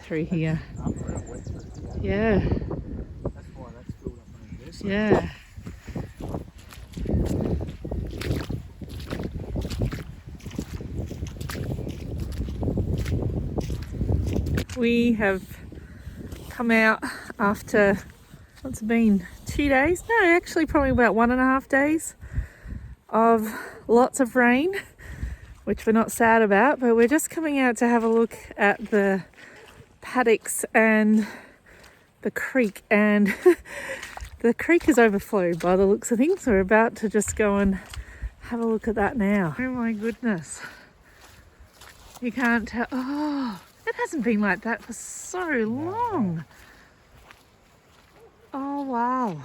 through here. Unreal wet through here. Yeah. That's why that's filled up under this. Yeah. We have come out after, what's it been, 2 days? No, actually probably about 1.5 days of lots of rain, which we're not sad about, but we're just coming out to have a look at the paddocks and the creek, and the creek is overflowed by the looks of things. We're about to just go and have a look at that now. Oh my goodness. You can't tell. Oh, it hasn't been like that for so long. Oh wow.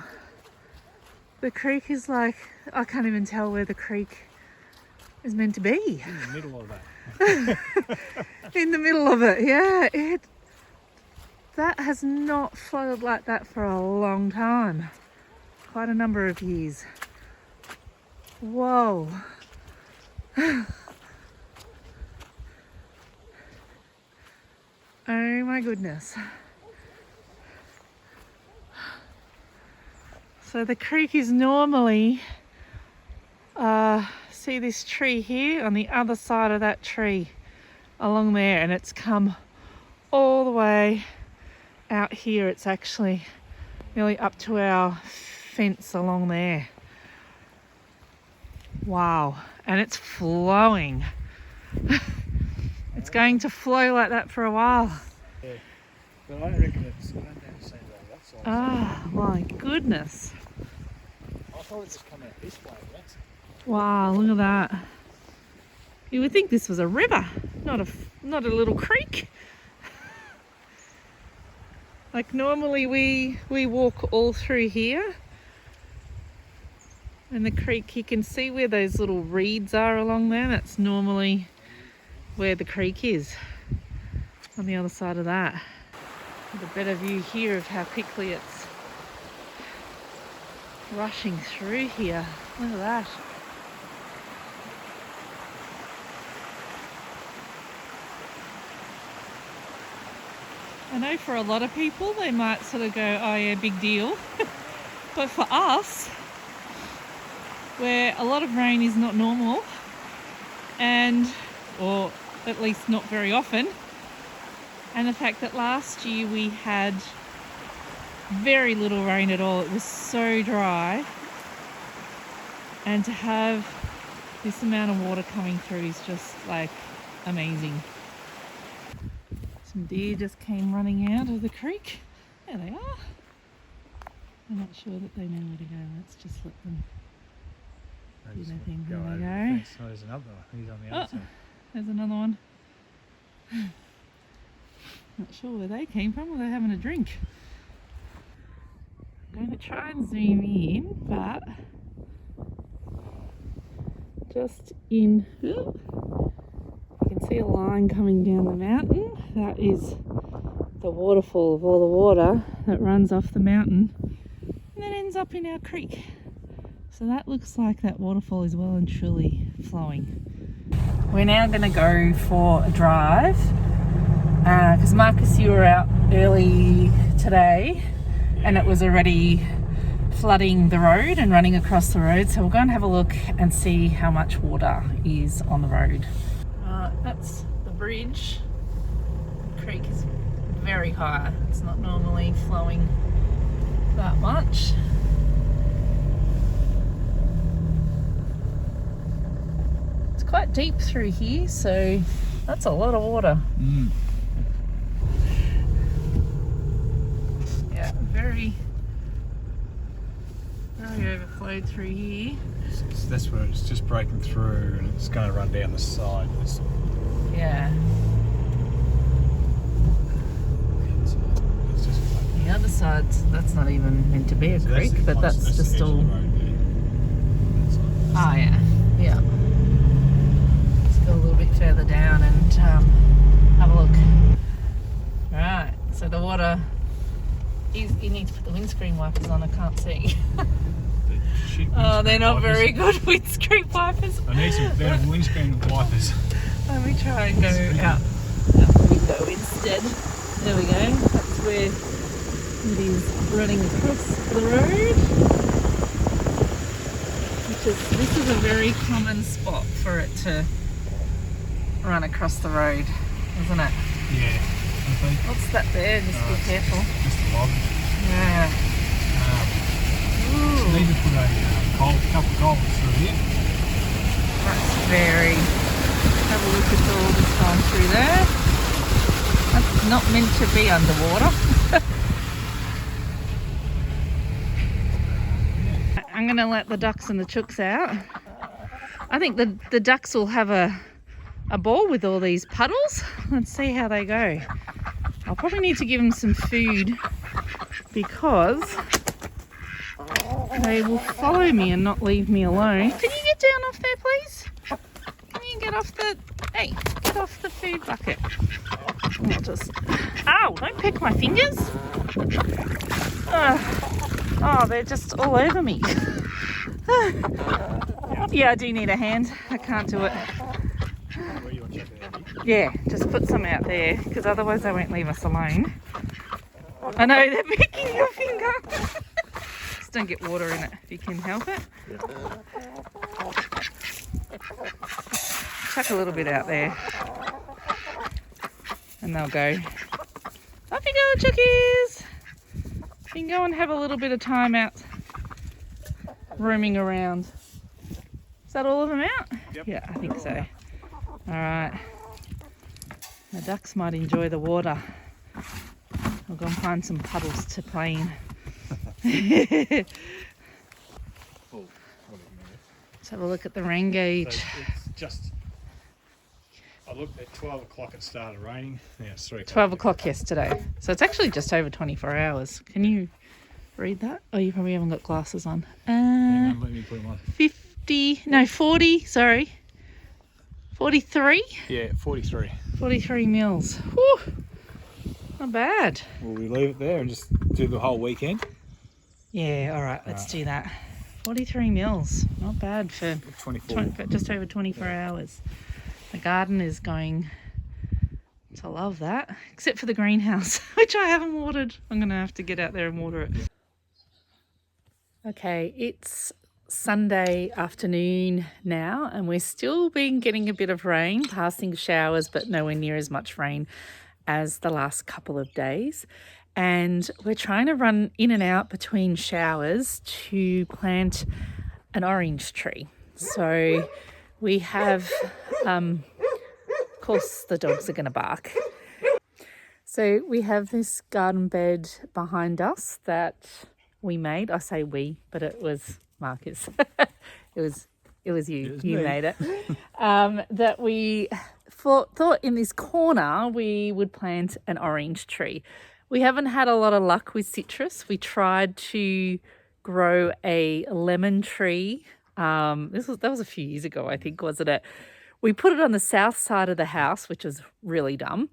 The creek is like, I can't even tell where the creek is meant to be. In the middle of that. In the middle of it, yeah. That has not flowed like that for a long time. Quite a number of years. Whoa. Oh my goodness. So the creek is normally, see this tree here, on the other side of that tree along there, and it's come all the way out here. It's actually nearly up to our fence along there. Wow. And it's flowing. It's going to flow like that for a while. Yeah. But I reckon it's, I don't understand that side. Oh my goodness. I thought it just come out this way, that's Wow, look at that. You would think this was a river, not a little creek. Like normally we walk all through here, and the creek, you can see where those little reeds are along there. That's normally where the creek is, on the other side of that. Get a better view here of how quickly it's rushing through here. Look at that. I know for a lot of people they might sort of go, oh yeah, big deal. But for us, where a lot of rain is not normal, and or at least not very often, and the fact that last year we had very little rain at all, it was so dry, and to have this amount of water coming through is just like amazing. Some deer just came running out of the creek. There they are. I'm not sure that they know where to go. Let's just let them do their thing. There they go. Oh, there's another one. He's on the other side. There's another one. Not sure where they came from, or they're having a drink. I'm going to try and zoom in, but just in, you can see a line coming down the mountain. That is the waterfall of all the water that runs off the mountain and then ends up in our creek. So that looks like that waterfall is well and truly flowing. We're now going to go for a drive because Marcus, you were out early today and it was already flooding the road and running across the road. So we'll go and have a look and see how much water is on the road. That's the bridge. The creek is very high. It's not normally flowing that much. It's quite deep through here, so that's a lot of water. Yeah, very overflowed through here. So that's where it's just breaking through and it's going to run down the side. Yeah. The other side, that's not even meant to be a creek, but that's just all. Oh yeah, yeah. Let's go a little bit further down and have a look. Right, so the water is, you need to put the windscreen wipers on, I can't see. Oh, they're not very good windscreen wipers. I need some better windscreen wipers. Let me try and go out the window instead. There we go. That's where it is running across the road. This is a very common spot for it to run across the road, isn't it? Yeah. What's that there? Just be careful. Just a log. Yeah. Ooh. Need to put a couple of culverts through here. That's very... Have a look at all this going through there. That's not meant to be underwater. I'm going to let the ducks and the chooks out. I think the ducks will have a ball with all these puddles. Let's see how they go. I'll probably need to give them some food because they will follow me and not leave me alone. Can you get down off there, please? Can you get off the... Hey, get off the food bucket. I'll just... Ow, don't pick my fingers. Oh, they're just all over me. Yeah, I do need a hand. I can't do it. Yeah, just put some out there because otherwise they won't leave us alone. I know, they're picking your finger. Just don't get water in it if you can help it. Chuck a little bit out there and they'll go. Off you go, chookies. You can go and have a little bit of time out roaming around. Is that all of them out? Yep. Yeah, I think so. All right. The ducks might enjoy the water. I'll go and find some puddles to play in. Let's have a look at the rain gauge. So it's just... I looked at 12 o'clock, it started raining. Yeah, it's 3 o'clock. 12 o'clock yesterday. So it's actually just over 24 hours. Can you read that? Oh, you probably haven't got glasses on. Hang on, let me put them on. 40, sorry. 43? Yeah, 43. 43 mils. Whew. Not bad. Will we leave it there and just do the whole weekend? Yeah, all right, let's do that. 43 mils. Not bad for 24. just over 24 hours. The garden is going to love that, except for the greenhouse, which I haven't watered. I'm going to have to get out there and water it. Okay, it's Sunday afternoon now, and we're still getting a bit of rain, passing showers, but nowhere near as much rain as the last couple of days. And we're trying to run in and out between showers to plant an orange tree. So we have, of course the dogs are going to bark. So we have this garden bed behind us that we made. I say we, but it was Marcus. it was you. You made it. That we thought in this corner we would plant an orange tree. We haven't had a lot of luck with citrus. We tried to grow a lemon tree. That was a few years ago, I think, wasn't it? We put it on the south side of the house, which was really dumb.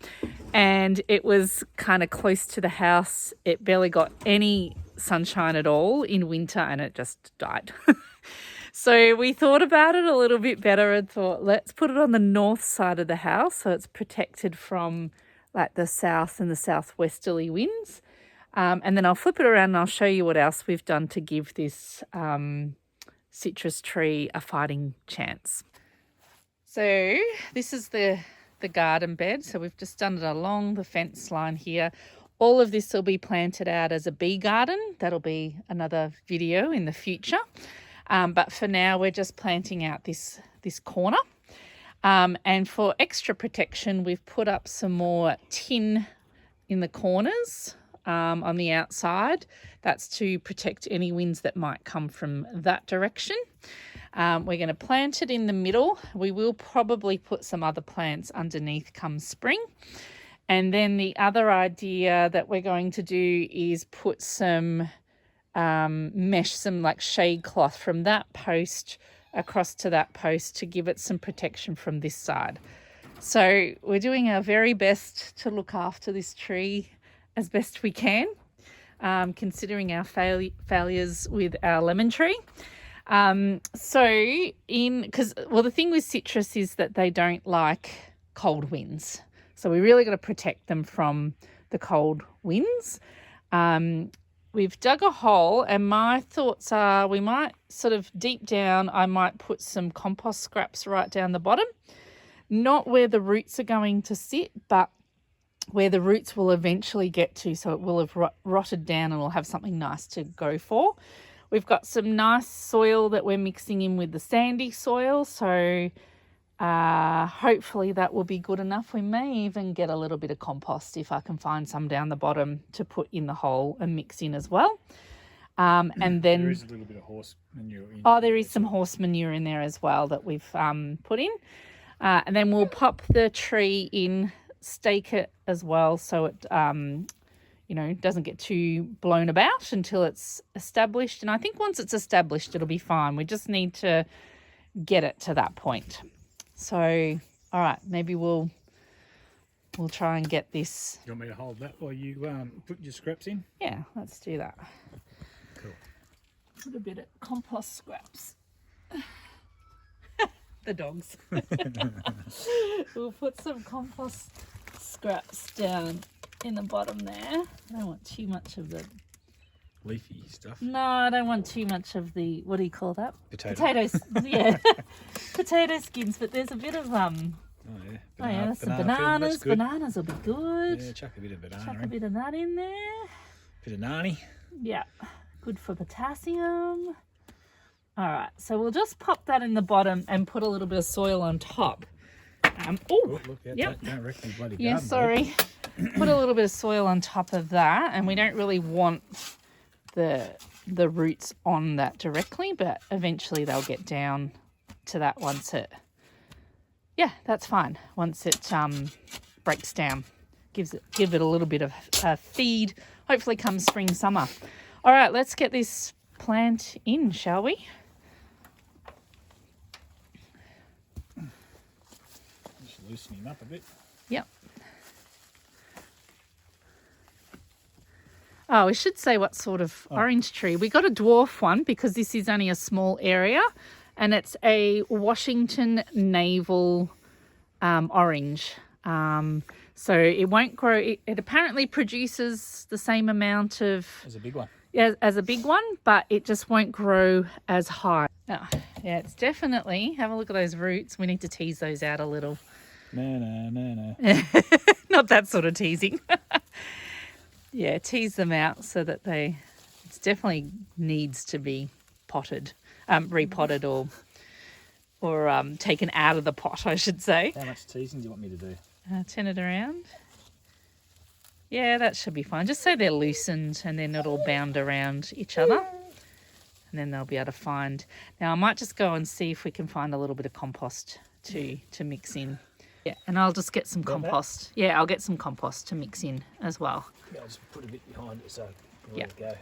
And it was kind of close to the house. It barely got any sunshine at all in winter and it just died. So we thought about it a little bit better and thought, let's put it on the north side of the house so it's protected from like the south and the southwesterly winds. And then I'll flip it around and I'll show you what else we've done to give this citrus tree a fighting chance. So this is the garden bed. So we've just done it along the fence line here. All of this will be planted out as a bee garden. That'll be another video in the future. But for now, we're just planting out this corner. And for extra protection, we've put up some more tin in the corners on the outside. That's to protect any winds that might come from that direction. We're going to plant it in the middle. We will probably put some other plants underneath come spring. And then the other idea that we're going to do is put some mesh, some like shade cloth from that post across to that post to give it some protection from this side. So we're doing our very best to look after this tree as best we can, considering our failures with our lemon tree. The thing with citrus is that they don't like cold winds. So we really got to protect them from the cold winds. We've dug a hole, and my thoughts are we might sort of deep down, I might put some compost scraps right down the bottom. Not where the roots are going to sit, but where the roots will eventually get to, so it will have rotted down and we'll have something nice to go for. We've got some nice soil that we're mixing in with the sandy soil, so hopefully that will be good enough. We may even get a little bit of compost if I can find some down the bottom to put in the hole and mix in as well. And then there is a little bit of horse manure in. Oh, there is some horse manure in there as well that we've put in. And then we'll pop the tree in, stake it as well, so it doesn't get too blown about until it's established. And I think once it's established, it'll be fine. We just need to get it to that point. So, all right, maybe we'll try and get this. You want me to hold that while you put your scraps in? Yeah, let's do that. Cool. Put a bit of compost scraps. The dogs. We'll put some compost scraps down in the bottom there. I don't want too much of the Leafy stuff. No, I don't want too much of the, what do you call that? Potatoes. Yeah. Potato skins, but there's a bit of Oh yeah. there's some bananas. Bananas will be good. Yeah, chuck a bit of banana. Chuck a bit of that in there. Bit of nani. Yeah. Good for potassium. All right, so we'll just pop that in the bottom and put a little bit of soil on top. Oh, look out, yep. Don't wreck your bloody garden. Yeah, sorry. Put a little bit of soil on top of that, and we don't really want the roots on that directly, but eventually they'll get down to that once it, yeah, that's fine. Once it breaks down, give it a little bit of feed, hopefully come spring, summer. All right, let's get this plant in, shall we? Just loosen him up a bit. Yep. Oh, we should say what sort of orange tree. We got a dwarf one because this is only a small area, and it's a Washington navel orange. So it won't grow. It apparently produces the same amount of There's a big one. as a big one, but it just won't grow as high. Oh, yeah, it's definitely, have a look at those roots. We need to tease those out a little. No. Not that sort of teasing. Yeah, tease them out so that it definitely needs to be potted, repotted or taken out of the pot, I should say. How much teasing do you want me to do? Turn it around. Yeah, that should be fine. Just so they're loosened and they're not all bound around each other. And then they'll be able to find. Now, I might just go and see if we can find a little bit of compost to mix in. Yeah, and I'll just get some compost. Yeah, I'll get some compost to mix in as well. Yeah, I'll just put a bit behind it so we'll let it go.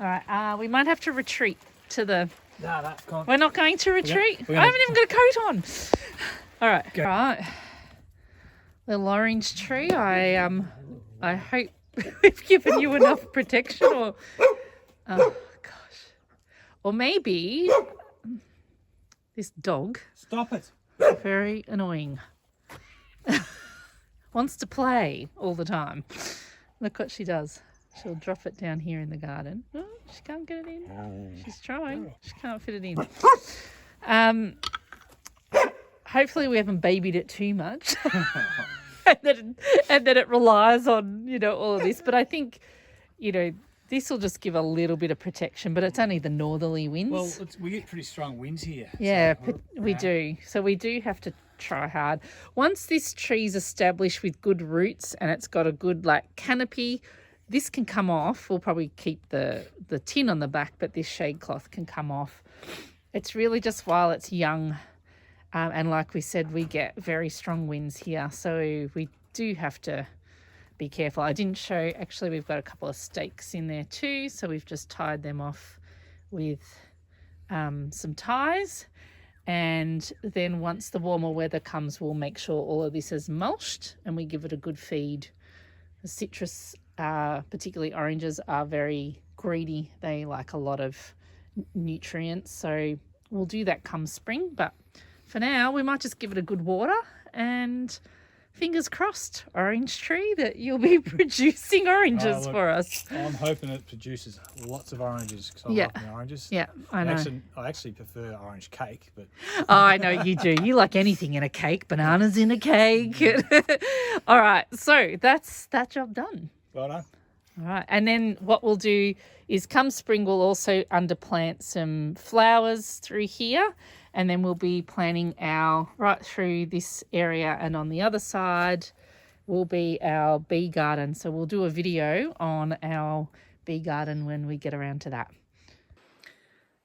All right, we might have to retreat to the... No, can't. We're not going to retreat? We're gonna... I haven't even got a coat on. All right. Go. All right. Little orange tree. I hope we've given you enough protection, or... Oh, gosh. Or maybe this dog... Stop it. Very annoying. Wants to play all the time. Look what she does. She'll drop it down here in the garden. Oh, she can't get it in. She's trying. She can't fit it in. Hopefully we haven't babied it too much. and then it relies on, all of this. But I think, this will just give a little bit of protection, but it's only the northerly winds. Well, we get pretty strong winds here. Yeah, so, we do. So we do have to try hard. Once this tree's established with good roots and it's got a good canopy, this can come off. We'll probably keep the tin on the back, but this shade cloth can come off. It's really just while it's young. And like we said, we get very strong winds here. So we do have to be careful. I didn't show, actually we've got a couple of stakes in there too. So we've just tied them off with some ties. And then once the warmer weather comes, we'll make sure all of this is mulched and we give it a good feed. The citrus, particularly oranges, are very greedy. They like a lot of nutrients. So we'll do that come spring. But for now, we might just give it a good water and fingers crossed, orange tree, that you'll be producing oranges look, for us. I'm hoping it produces lots of oranges because I Yeah. love my oranges. Yeah, I know. I actually prefer orange cake, but Oh, I know you do. You like anything in a cake, bananas in a cake. All right, so that's that job done. well done. All right, and then what we'll do is come spring, we'll also underplant some flowers through here, and then we'll be planting right through this area, and on the other side will be our bee garden. So we'll do a video on our bee garden when we get around to that.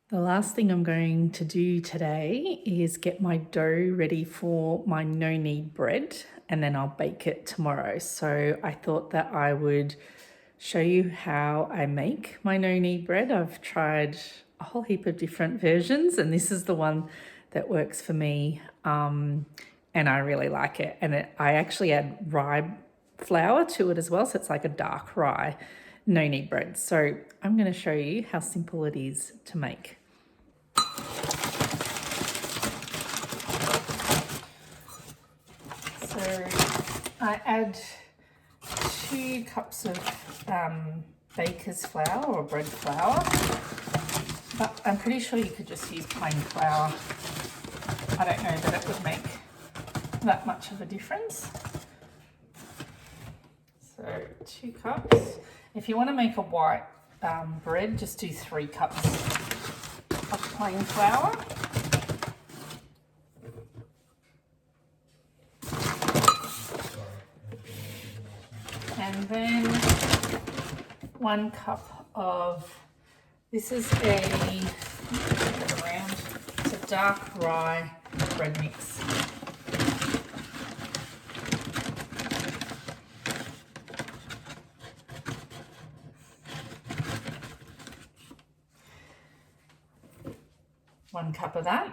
The last thing I'm going to do today is get my dough ready for my no-knead bread, and then I'll bake it tomorrow. So I thought that I would show you how I make my no-knead bread. I've tried a whole heap of different versions, and this is the one that works for me, and I really like it. And I actually add rye flour to it as well, so it's like a dark rye no-knead bread. So I'm going to show you how simple it is to make. So I add 2 cups of baker's flour or bread flour, but I'm pretty sure you could just use plain flour. I don't know that it would make that much of a difference. So 2 cups. If you want to make a white bread, just do 3 cups of plain flour. And then 1 cup of, this is it's a dark rye bread mix. One cup of that.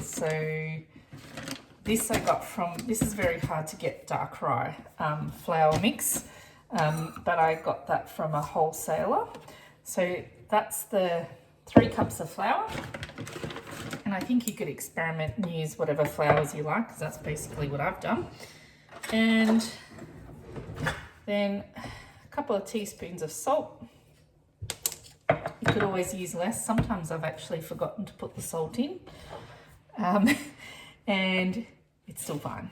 So this I got from, this is very hard to get, dark rye flour mix, but I got that from a wholesaler. So that's the 3 cups of flour, and I think you could experiment and use whatever flours you like, because that's basically what I've done. And then a couple of teaspoons of salt. You could always use less. Sometimes I've actually forgotten to put the salt in, and it's still fine.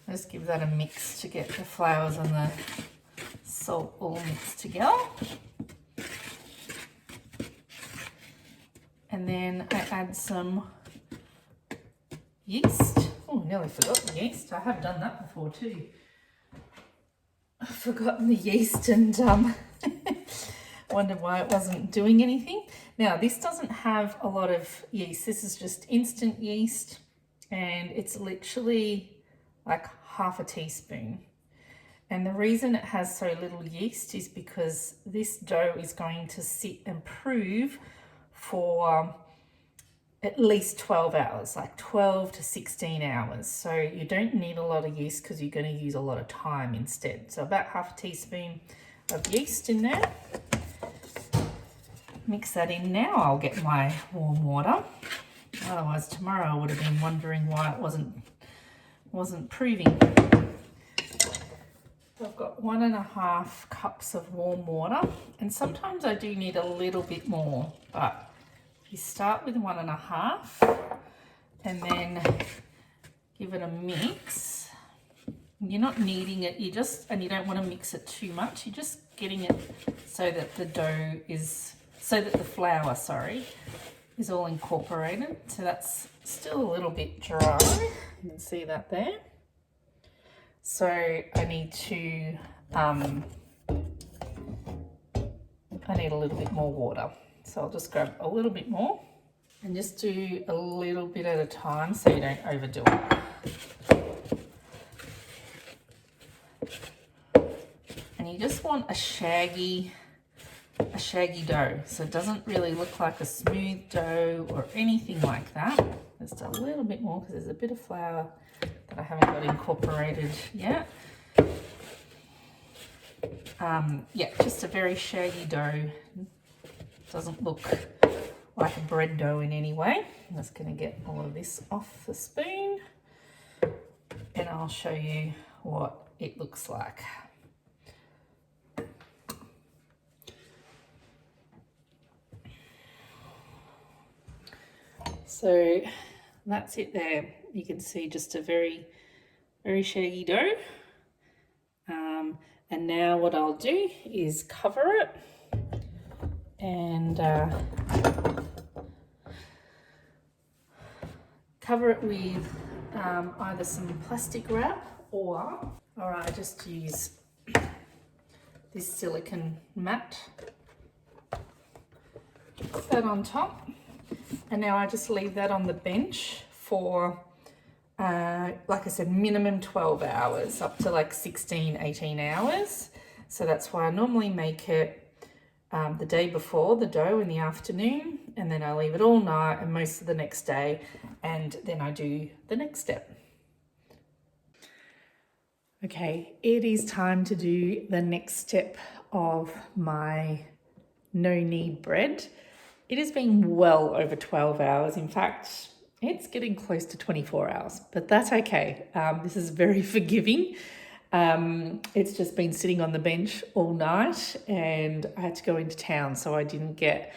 Just give that a mix to get the flours and the salt all mixed together. And then I add some yeast. Oh, nearly forgot the yeast. I have done that before too. I've forgotten the yeast and wondered why it wasn't doing anything. Now, this doesn't have a lot of yeast. This is just instant yeast, and it's literally like half a teaspoon. And the reason it has so little yeast is because this dough is going to sit and prove for at least 12 hours, like 12 to 16 hours. So you don't need a lot of yeast because you're going to use a lot of time instead. So about half a teaspoon of yeast in there. Mix that in now. I'll get my warm water. Otherwise tomorrow I would have been wondering why it wasn't proving. So I've got 1.5 cups of warm water, and sometimes I do need a little bit more, but you start with 1.5 and then give it a mix. You're not kneading it, and you don't want to mix it too much. You're just getting it so that the flour, is all incorporated. So that's still a little bit dry. You can see that there. So I need a little bit more water. So I'll just grab a little bit more and just do a little bit at a time so you don't overdo it. And you just want a shaggy dough. So it doesn't really look like a smooth dough or anything like that. Just a little bit more because there's a bit of flour that I haven't got incorporated yet. Yeah, just a very shaggy dough. Doesn't look like a bread dough in any way. I'm just going to get all of this off the spoon and I'll show you what it looks like. So that's it there. You can see just a very, very shaggy dough. And now what I'll do is cover it and cover it with either some plastic wrap or I just use this silicone mat. Put that on top, and now I just leave that on the bench for like I said, minimum 12 hours, up to like 16, 18 hours. So that's why I normally make it the day before, the dough in the afternoon, and then I leave it all night and most of the next day, and then I do the next step. Okay, it is time to do the next step of my no knead bread. It has been well over 12 hours. In fact, it's getting close to 24 hours, but that's okay. This is very forgiving. It's just been sitting on the bench all night and I had to go into town, so I didn't get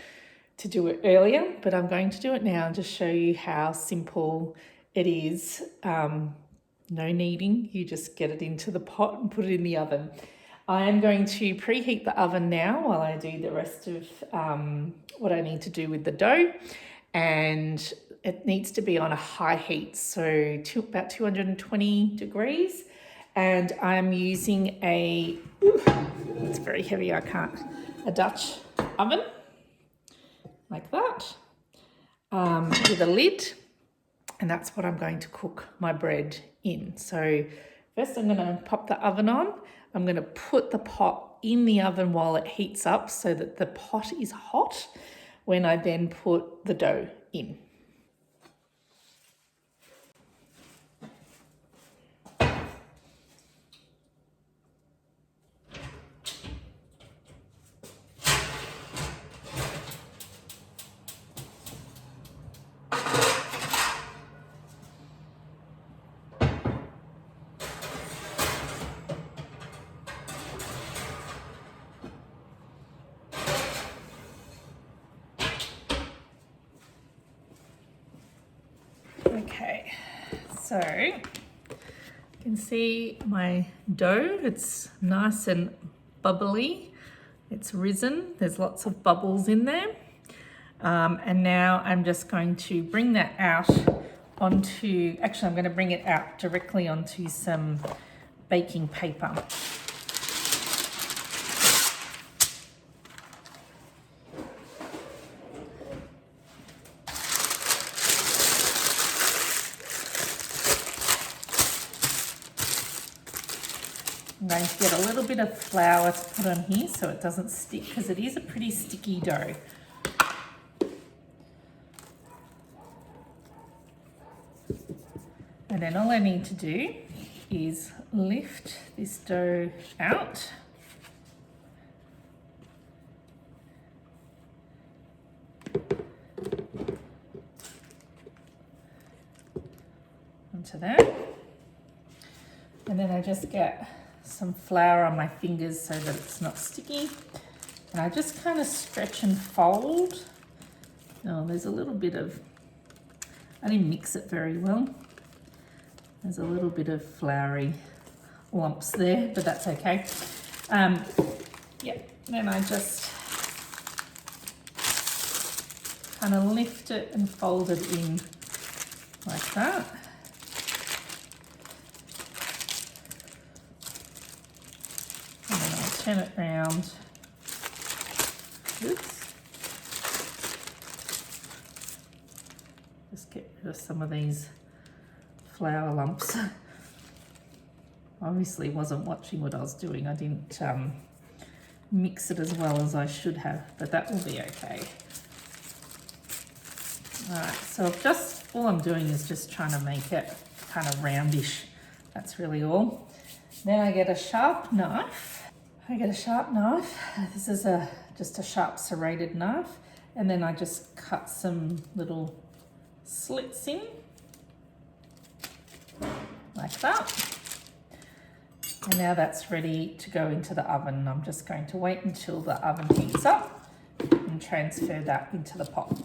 to do it earlier, but I'm going to do it now and just show you how simple it is. No kneading, you just get it into the pot and put it in the oven. I am going to preheat the oven now while I do the rest of what I need to do with the dough, and it needs to be on a high heat, so about 220 degrees. And I'm using it's very heavy, a Dutch oven, like that, with a lid. And that's what I'm going to cook my bread in. So first I'm going to pop the oven on. I'm going to put the pot in the oven while it heats up so that the pot is hot when I then put the dough in. Okay, so you can see my dough, it's nice and bubbly, it's risen, there's lots of bubbles in there. And now I'm just going to bring that out onto, actually I'm going to bring it out directly onto some baking paper. I'm going to get a little bit of flour to put on here so it doesn't stick, because it is a pretty sticky dough. And then all I need to do is lift this dough out. Onto that. And then I just get some flour on my fingers so that it's not sticky. And I just kind of stretch and fold. Oh, there's a little bit of, I didn't mix it very well. There's a little bit of floury lumps there, but that's okay. Yeah, then I just kind of lift it and fold it in like that. And then I'll turn it round. Oops. Just get rid of some of these flour lumps. Obviously wasn't watching what I was doing. I didn't mix it as well as I should have, but that will be okay. Alright, so all I'm doing is just trying to make it kind of roundish. That's really all. Then I get a sharp knife. This is just a sharp serrated knife, And then I just cut some little slits in, like that. And now that's ready to go into the oven. I'm just going to wait until the oven heats up and transfer that into the pot.